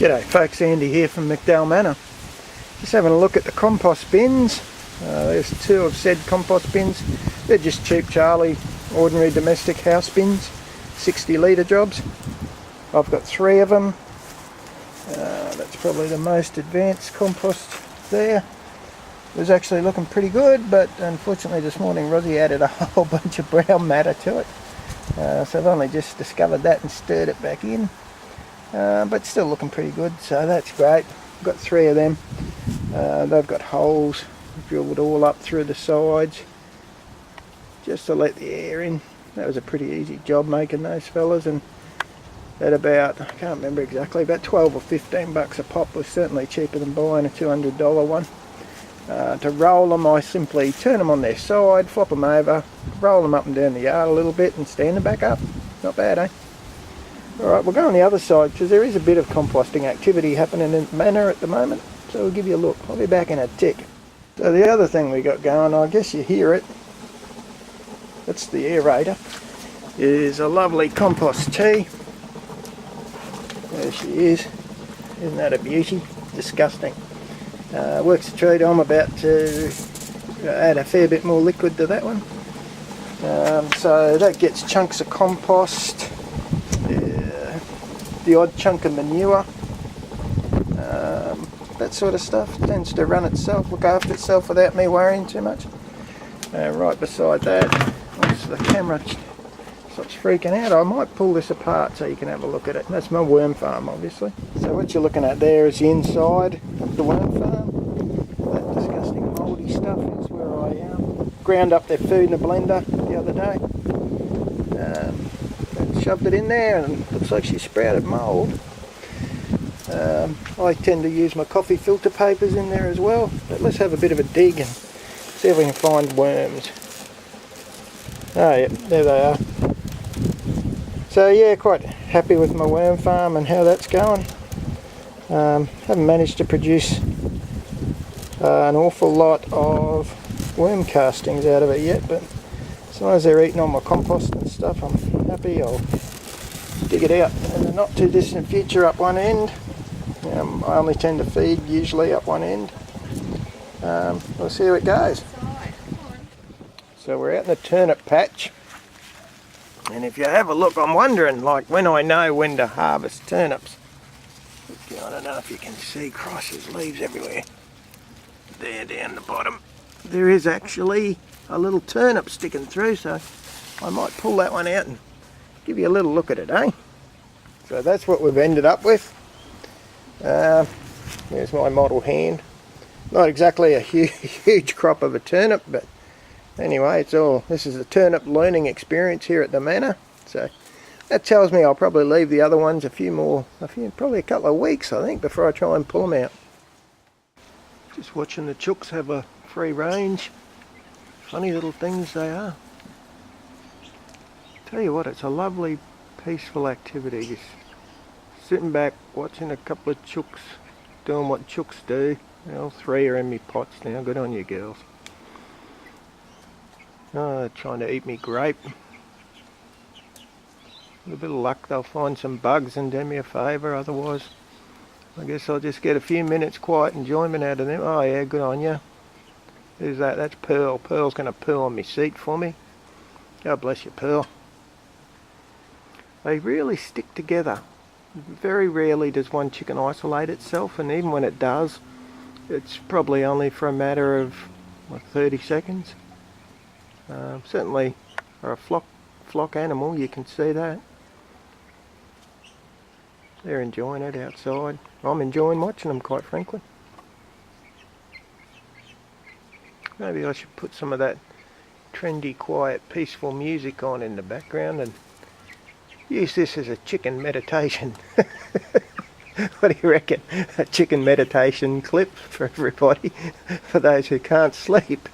G'day folks, Andy here from McDowall Manor. Just having a look at the compost bins. There's two of said compost bins. They're just cheap Charlie, ordinary domestic house bins, 60 litre jobs. I've got three of them. That's probably the most advanced compost there. It was actually looking pretty good, but unfortunately this morning Rosie added a whole bunch of brown matter to it. So I've only just discovered that and stirred it back in. But still looking pretty good, so that's great. I've got three of them. They've got holes drilled all up through the sides just to let the air in. That was a pretty easy job making those fellas, and at about, I can't remember exactly, about 12 or 15 bucks a pop was certainly cheaper than buying a $200 one. To roll them, I simply turn them on their side, flop them over, roll them up and down the yard a little bit and stand them back up. Not bad, eh? Alright, we'll go on the other side because there is a bit of composting activity happening in Manor at the moment, so we'll give you a look. I'll be back in a tick. So the other thing we got going, I guess you hear it, that's the aerator, is a lovely compost tea. There she is. Isn't that a beauty? Disgusting. Works a treat. I'm about to add a fair bit more liquid to that one. So that gets chunks of compost, the odd chunk of manure, that sort of stuff. Tends to run itself, look after itself without me worrying too much. Right beside that, once the camera stops freaking out, I might pull this apart so you can have a look at it. That's my worm farm, obviously. So what you're looking at there is the inside of the worm farm. That disgusting mouldy stuff is where I ground up their food in a blender the other day. Shoved it in there and it looks like she sprouted mould. I tend to use my coffee filter papers in there as well, but let's have a bit of a dig and see if we can find worms. Oh yeah, there they are. So yeah, quite happy with my worm farm and how that's going. Haven't managed to produce an awful lot of worm castings out of it yet, but as long as they're eating all my compost and stuff, I'm happy. I'll dig it out in the not too distant future up one end. I only tend to feed usually up one end. We'll see how it goes. So we're out in the turnip patch, and if you have a look, I'm wondering like when I know when to harvest turnips. I don't know if you can see, Christ, there's leaves everywhere. There down the bottom there is actually a little turnip sticking through, so I might pull that one out and give you a little look at it, eh? So that's what we've ended up with. There's my model hand. Not exactly a huge crop of a turnip, but anyway, this is a turnip learning experience here at the Manor. So that tells me I'll probably leave the other ones probably a couple of weeks, I think, before I try and pull them out. Just watching the chooks have a free range. Funny little things they are. Tell you what, it's a lovely peaceful activity, just sitting back watching a couple of chooks doing what chooks do. Well, three are in me pots now. Good on you girls. Trying to eat me grape. With a bit of luck they'll find some bugs and do me a favour, otherwise I guess I'll just get a few minutes quiet enjoyment out of them. Oh yeah, good on you. Who's that? That's Pearl. Pearl's going to poo on my seat for me. God bless you, Pearl. They really stick together. Very rarely does one chicken isolate itself, and even when it does, it's probably only for a matter of 30 seconds. Certainly for a flock animal, you can see that. They're enjoying it outside. I'm enjoying watching them, quite frankly. Maybe I should put some of that trendy, quiet, peaceful music on in the background and use this as a chicken meditation. What do you reckon? A chicken meditation clip for everybody, for those who can't sleep.